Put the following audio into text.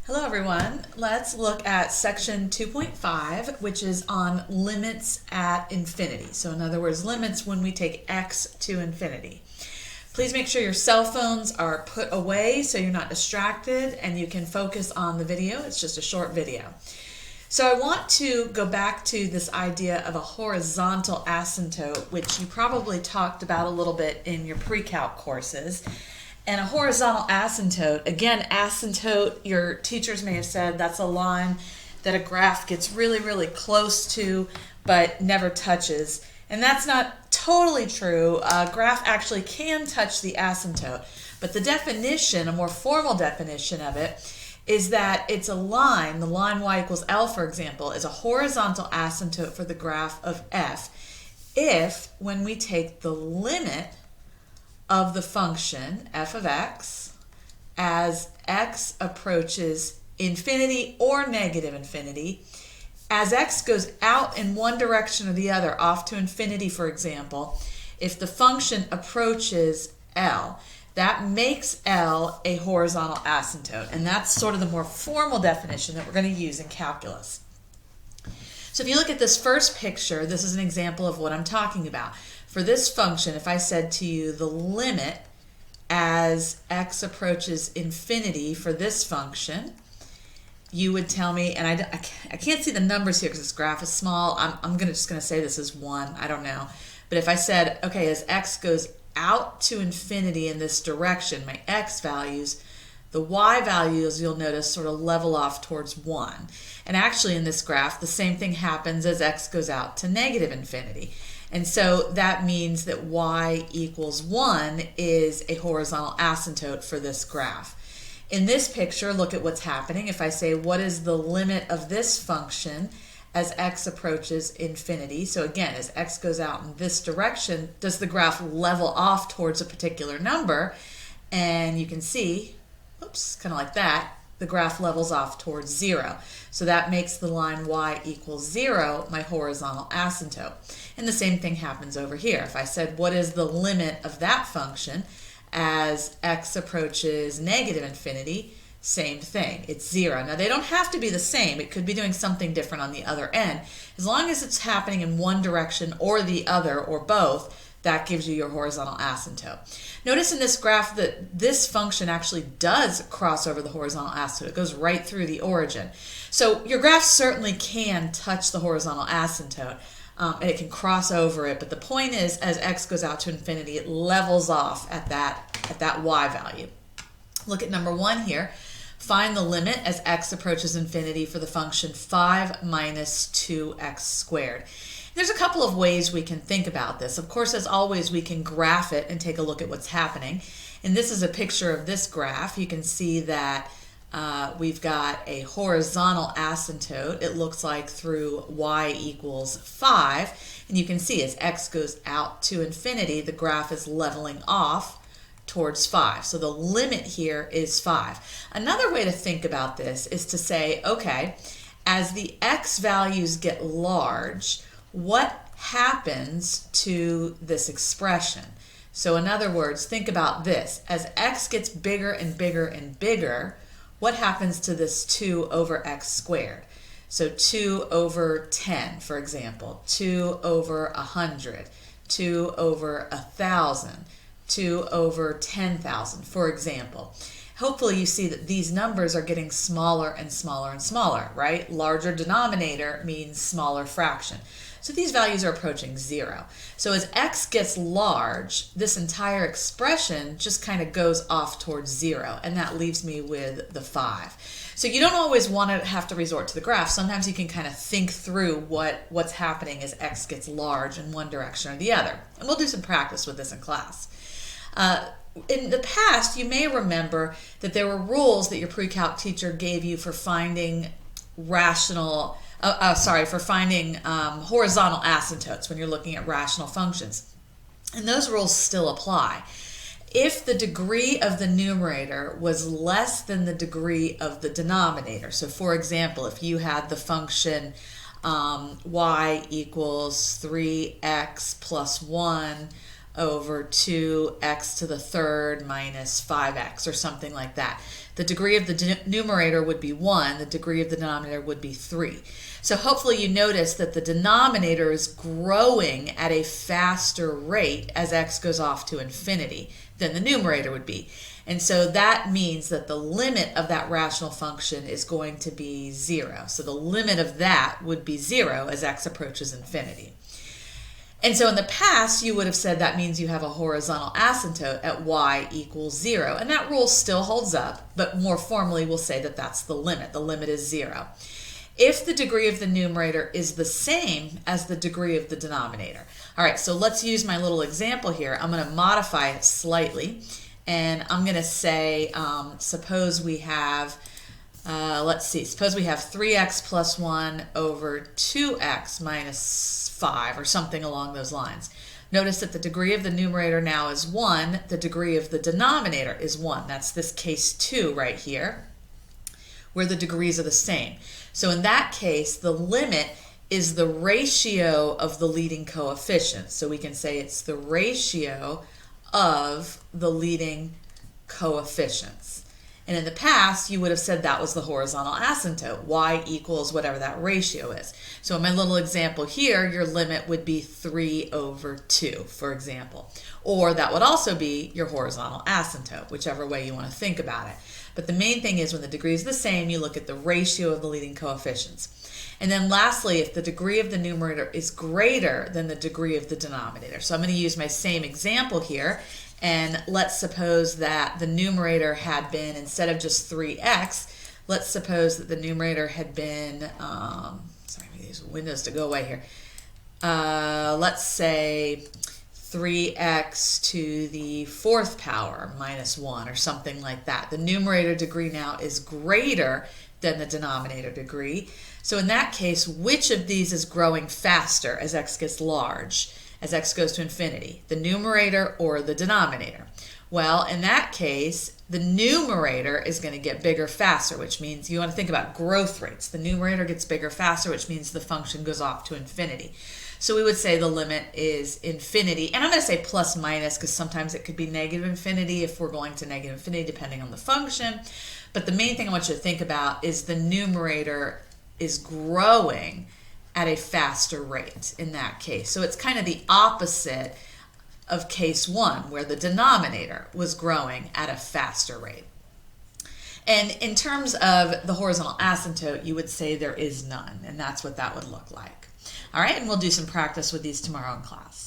Hello everyone. Let's look at section 2.5, which is on limits at infinity. So in other words, limits when we take x to infinity. Please make sure your cell phones are put away so you're not distracted and you can focus on the video. It's just a short video. So I want to go back to this idea of a horizontal asymptote, which you probably talked about a little bit in your pre-calc courses. And a horizontal asymptote, again, asymptote, your teachers may have said that's a line that a graph gets really, really close to but never touches. And that's not totally true. A graph actually can touch the asymptote. But the definition, a more formal definition of it, is that it's a line, the line y equals L, for example, is a horizontal asymptote for the graph of f if, when we take the limit of the function f of x as x approaches infinity or negative infinity, as x goes out in one direction or the other, off to infinity for example, if the function approaches L, that makes L a horizontal asymptote. And that's sort of the more formal definition that we're going to use in calculus. So if you look at this first picture, this is an example of what I'm talking about. For this function, if I said to you the limit as x approaches infinity for this function, you would tell me, and I can't see the numbers here because this graph is small. I'm just going to say this is 1. I don't know. But if I said, okay, as x goes out to infinity in this direction, my x values, the y values, you'll notice, sort of level off towards 1. And actually in this graph, the same thing happens as x goes out to negative infinity. And so that means that y equals 1 is a horizontal asymptote for this graph. In this picture, look at what's happening. If I say, what is the limit of this function as x approaches infinity? So again, as x goes out in this direction, does the graph level off towards a particular number? And you can see, oops, kind of like that, the graph levels off towards 0. So that makes the line y equals 0 my horizontal asymptote. And the same thing happens over here. If I said, what is the limit of that function as x approaches negative infinity? Same thing, it's 0. Now they don't have to be the same. It could be doing something different on the other end. As long as it's happening in one direction or the other or both, that gives you your horizontal asymptote. Notice in this graph that this function actually does cross over the horizontal asymptote. It goes right through the origin. So your graph certainly can touch the horizontal asymptote, and it can cross over it, but the point is, as x goes out to infinity, it levels off at that y value. Look at number 1 here. Find the limit as x approaches infinity for the function 5 minus 2x squared. There's a couple of ways we can think about this. Of course, as always, we can graph it and take a look at what's happening. And this is a picture of this graph. You can see that we've got a horizontal asymptote. It looks like through y equals 5. And you can see as x goes out to infinity, the graph is leveling off towards 5. So the limit here is 5. Another way to think about this is to say, okay, as the x values get large, what happens to this expression? So in other words, think about this. As x gets bigger and bigger and bigger, what happens to this 2 over x squared? So 2 over 10, for example, 2 over 100, 2 over 1,000, 2 over 10,000, for example. Hopefully you see that these numbers are getting smaller and smaller and smaller, right? Larger denominator means smaller fraction. So these values are approaching 0. So as x gets large, this entire expression just kind of goes off towards 0, and that leaves me with the 5. So you don't always want to have to resort to the graph. Sometimes you can kind of think through what's happening as x gets large in one direction or the other. And we'll do some practice with this in class. In the past, you may remember that there were rules that your pre-calc teacher gave you for finding horizontal asymptotes when you're looking at rational functions. And those rules still apply. If the degree of the numerator was less than the degree of the denominator, so for example, if you had the function y equals 3x plus 1 over 2x to the third minus 5x or something like that. The degree of the numerator would be 1, the degree of the denominator would be 3. So hopefully you notice that the denominator is growing at a faster rate as x goes off to infinity than the numerator would be. And so that means that the limit of that rational function is going to be 0. So the limit of that would be 0 as x approaches infinity. And so in the past, you would have said that means you have a horizontal asymptote at y equals 0. And that rule still holds up, but more formally we'll say that that's the limit. The limit is 0. If the degree of the numerator is the same as the degree of the denominator. All right, so let's use my little example here. I'm going to modify it slightly. And I'm going to say, suppose we have, suppose we have 3x plus 1 over 2x minus 5, or something along those lines. Notice that the degree of the numerator now is 1, the degree of the denominator is 1. That's this case 2 right here, where the degrees are the same. So in that case, the limit is the ratio of the leading coefficients. So we can say it's the ratio of the leading coefficients. And in the past, you would have said that was the horizontal asymptote, y equals whatever that ratio is. So in my little example here, your limit would be 3 over 2, for example. Or that would also be your horizontal asymptote, whichever way you want to think about it. But the main thing is when the degree is the same, you look at the ratio of the leading coefficients. And then lastly, if the degree of the numerator is greater than the degree of the denominator. So I'm going to use my same example here. And let's suppose that the numerator had been, instead of just 3x, let's suppose that the numerator had been, sorry, I need these windows to go away here. Let's say 3x to the 4th power minus 1 or something like that. The numerator degree now is greater than the denominator degree. So in that case, which of these is growing faster as x gets large, as x goes to infinity, the numerator or the denominator? Well, in that case, the numerator is going to get bigger faster, which means you want to think about growth rates. The numerator gets bigger faster, which means the function goes off to infinity. So we would say the limit is infinity. And I'm going to say plus minus because sometimes it could be negative infinity if we're going to negative infinity depending on the function. But the main thing I want you to think about is the numerator is growing at a faster rate in that case. So it's kind of the opposite of case 1 where the denominator was growing at a faster rate. And in terms of the horizontal asymptote, you would say there is none, and that's what that would look like. All right, and we'll do some practice with these tomorrow in class.